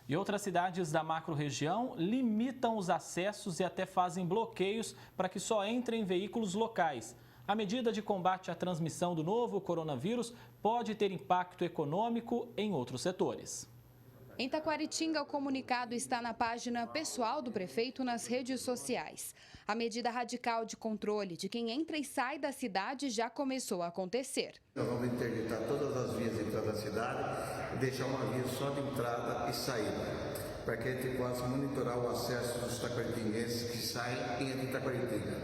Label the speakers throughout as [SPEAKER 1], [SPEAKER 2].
[SPEAKER 1] E outras cidades da macro-região limitam os acessos e até fazem bloqueios para que só entrem veículos locais. A medida de combate à transmissão do novo coronavírus pode ter impacto econômico em outros setores.
[SPEAKER 2] Em Taquaritinga, o comunicado está na página pessoal do prefeito nas redes sociais. A medida radical de controle de quem entra e sai da cidade já começou a acontecer.
[SPEAKER 3] Nós vamos interditar todas as vias de entrada da cidade e deixar uma via só de entrada e saída, para que a gente possa monitorar o acesso dos taquaritinguenses que saem e entram em Taquaritinga.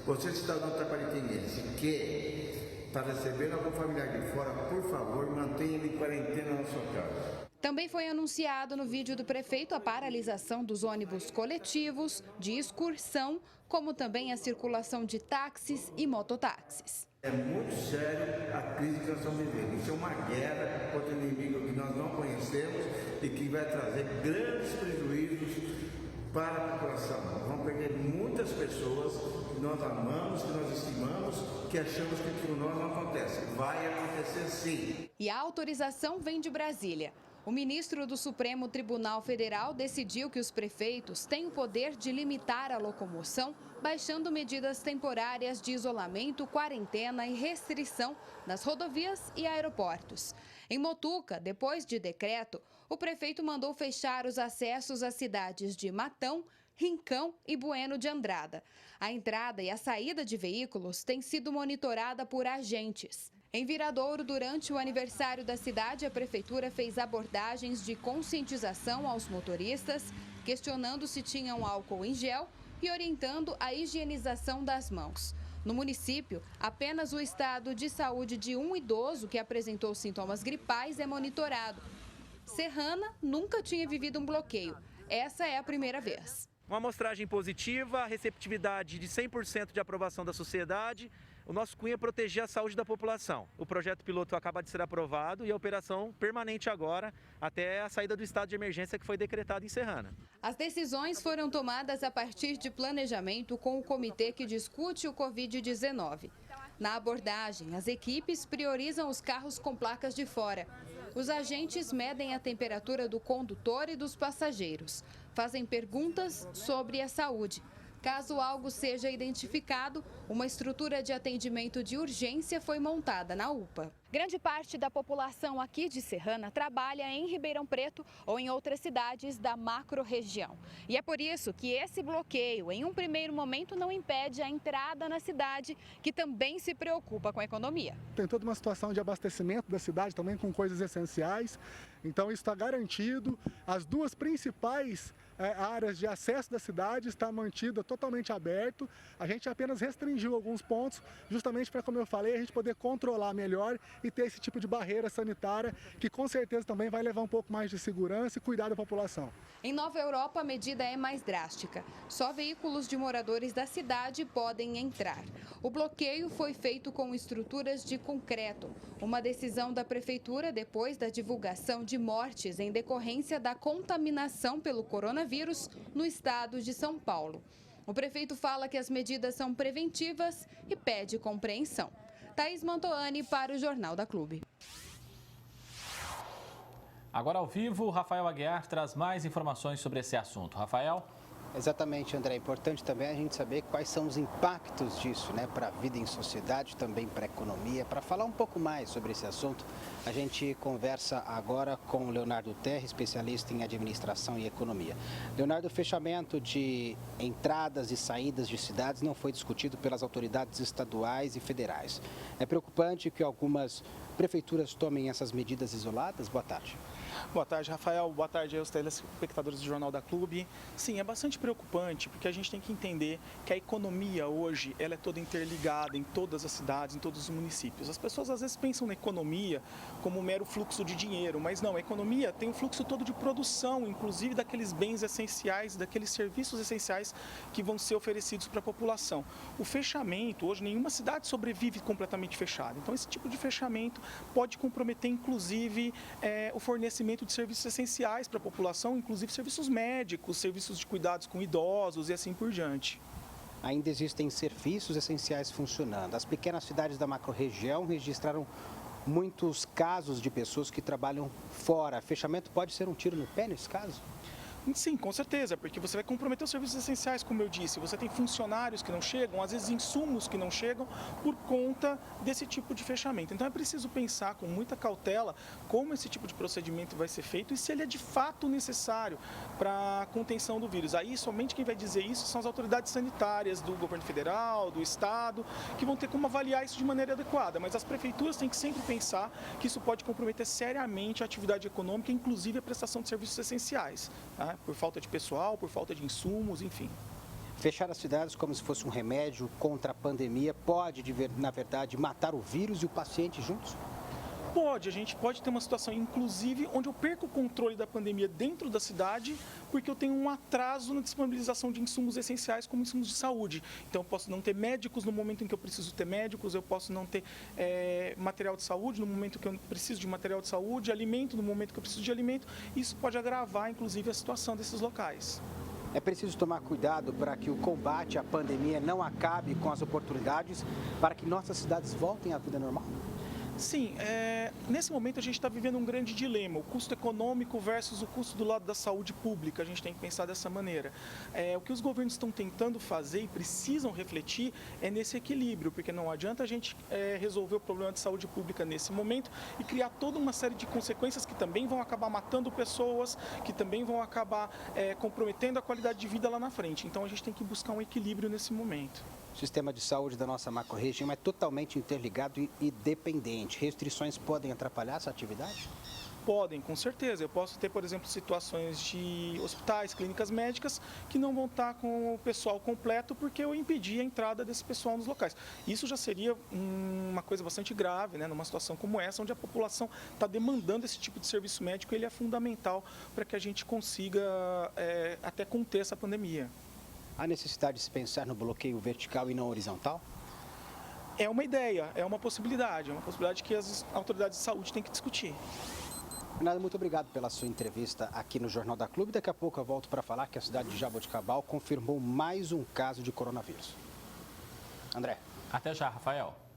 [SPEAKER 3] Você, cidadão taquaritinguense, que está recebendo algum familiar de fora, por favor, mantenha ele em quarentena na sua casa.
[SPEAKER 2] Também foi anunciado no vídeo do prefeito a paralisação dos ônibus coletivos, de excursão, como também a circulação de táxis e mototáxis.
[SPEAKER 3] É muito sério a crise que nós estamos vivendo. Isso é uma guerra contra o inimigo que nós não conhecemos e que vai trazer grandes prejuízos para a população. Vamos perder muitas pessoas que nós amamos, que nós estimamos, que achamos que aquilo não acontece. Vai acontecer sim.
[SPEAKER 2] E a autorização vem de Brasília. O ministro do Supremo Tribunal Federal decidiu que os prefeitos têm o poder de limitar a locomoção, baixando medidas temporárias de isolamento, quarentena e restrição nas rodovias e aeroportos. Em Motuca, depois de decreto, o prefeito mandou fechar os acessos às cidades de Matão, Rincão e Bueno de Andrada. A entrada e a saída de veículos tem sido monitorada por agentes. Em Viradouro, durante o aniversário da cidade, a prefeitura fez abordagens de conscientização aos motoristas, questionando se tinham álcool em gel e orientando a higienização das mãos. No município, apenas o estado de saúde de um idoso que apresentou sintomas gripais é monitorado. Serrana nunca tinha vivido um bloqueio. Essa é a primeira vez.
[SPEAKER 4] Uma amostragem positiva, a receptividade de 100% de aprovação da sociedade. O nosso cunho é proteger a saúde da população. O projeto piloto acaba de ser aprovado e a operação permanente agora até a saída do estado de emergência que foi decretado em Serrana.
[SPEAKER 2] As decisões foram tomadas a partir de planejamento com o comitê que discute o Covid-19. Na abordagem, as equipes priorizam os carros com placas de fora. Os agentes medem a temperatura do condutor e dos passageiros. Fazem perguntas sobre a saúde. Caso algo seja identificado, uma estrutura de atendimento de urgência foi montada na UPA. Grande parte da população aqui de Serrana trabalha em Ribeirão Preto ou em outras cidades da macro-região. E é por isso que esse bloqueio, em um primeiro momento, não impede a entrada na cidade, que também se preocupa com a economia.
[SPEAKER 5] Tem toda uma situação de abastecimento da cidade também com coisas essenciais, então isso está garantido. As duas principais áreas de acesso da cidade está mantida totalmente aberto. A gente apenas restringiu alguns pontos, justamente para, como eu falei, a gente poder controlar melhor e ter esse tipo de barreira sanitária, que com certeza também vai levar um pouco mais de segurança e cuidar da população.
[SPEAKER 2] Em Nova Europa, a medida é mais drástica. Só veículos de moradores da cidade podem entrar. O bloqueio foi feito com estruturas de concreto. Uma decisão da prefeitura depois da divulgação de mortes em decorrência da contaminação pelo coronavírus no estado de São Paulo. O prefeito fala que as medidas são preventivas e pede compreensão. Thaís Mantoani para o Jornal da Clube.
[SPEAKER 1] Agora ao vivo, Rafael Aguiar traz mais informações sobre esse assunto. Rafael?
[SPEAKER 6] Exatamente, André. É importante também a gente saber quais são os impactos disso, né, para a vida em sociedade, também para a economia. Para falar um pouco mais sobre esse assunto, a gente conversa agora com o Leonardo Terra, especialista em administração e economia. Leonardo, o fechamento de entradas e saídas de cidades não foi discutido pelas autoridades estaduais e federais. É preocupante que algumas prefeituras tomem essas medidas isoladas? Boa tarde.
[SPEAKER 7] Boa tarde, Rafael. Boa tarde aos telespectadores do Jornal da Clube. Sim, é bastante preocupante, porque a gente tem que entender que a economia hoje ela é toda interligada em todas as cidades, em todos os municípios. As pessoas às vezes pensam na economia como um mero fluxo de dinheiro, mas não, a economia tem um fluxo todo de produção, inclusive daqueles bens essenciais, daqueles serviços essenciais que vão ser oferecidos para a população. O fechamento, hoje nenhuma cidade sobrevive completamente fechada, então esse tipo de fechamento pode comprometer inclusive o fornecimento de serviços essenciais para a população, inclusive serviços médicos, serviços de cuidados com idosos e assim por diante.
[SPEAKER 6] Ainda existem serviços essenciais funcionando. As pequenas cidades da macro-região registraram muitos casos de pessoas que trabalham fora. Fechamento pode ser um tiro no pé nesse caso?
[SPEAKER 7] Sim, com certeza, porque você vai comprometer os serviços essenciais, como eu disse. Você tem funcionários que não chegam, às vezes insumos que não chegam por conta desse tipo de fechamento. Então é preciso pensar com muita cautela como esse tipo de procedimento vai ser feito e se ele é de fato necessário para a contenção do vírus. Aí somente quem vai dizer isso são as autoridades sanitárias do governo federal, do estado, que vão ter como avaliar isso de maneira adequada. Mas as prefeituras têm que sempre pensar que isso pode comprometer seriamente a atividade econômica, inclusive a prestação de serviços essenciais, tá? Por falta de pessoal, por falta de insumos, enfim.
[SPEAKER 6] Fechar as cidades como se fosse um remédio contra a pandemia pode, na verdade, matar o vírus e o paciente juntos?
[SPEAKER 7] Pode, a gente pode ter uma situação, inclusive, onde eu perco o controle da pandemia dentro da cidade porque eu tenho um atraso na disponibilização de insumos essenciais como insumos de saúde. Então, eu posso não ter médicos no momento em que eu preciso ter médicos, eu posso não ter material de saúde no momento que eu preciso de material de saúde, alimento no momento que eu preciso de alimento. Isso pode agravar, inclusive, a situação desses locais.
[SPEAKER 6] É preciso tomar cuidado para que o combate à pandemia não acabe com as oportunidades para que nossas cidades voltem à vida normal?
[SPEAKER 7] Sim, nesse momento a gente está vivendo um grande dilema, o custo econômico versus o custo do lado da saúde pública, a gente tem que pensar dessa maneira. O que os governos estão tentando fazer e precisam refletir é nesse equilíbrio, porque não adianta a gente resolver o problema de saúde pública nesse momento e criar toda uma série de consequências que também vão acabar matando pessoas, que também vão acabar comprometendo a qualidade de vida lá na frente. Então a gente tem que buscar um equilíbrio nesse momento.
[SPEAKER 6] O sistema de saúde da nossa macro-região é totalmente interligado e dependente. Restrições podem atrapalhar essa atividade?
[SPEAKER 7] Podem, com certeza. Eu posso ter, por exemplo, situações de hospitais, clínicas médicas que não vão estar com o pessoal completo porque eu impedi a entrada desse pessoal nos locais. Isso já seria uma coisa bastante grave, né? Numa situação como essa, onde a população está demandando esse tipo de serviço médico, ele é fundamental para que a gente consiga até conter essa pandemia.
[SPEAKER 6] Há necessidade de se pensar no bloqueio vertical e não horizontal?
[SPEAKER 7] É uma ideia, é uma possibilidade que as autoridades de saúde têm que discutir.
[SPEAKER 6] Fernando, muito obrigado pela sua entrevista aqui no Jornal da Clube. Daqui a pouco eu volto para falar que a cidade de Jaboticabal confirmou mais um caso de coronavírus. André.
[SPEAKER 1] Até já, Rafael.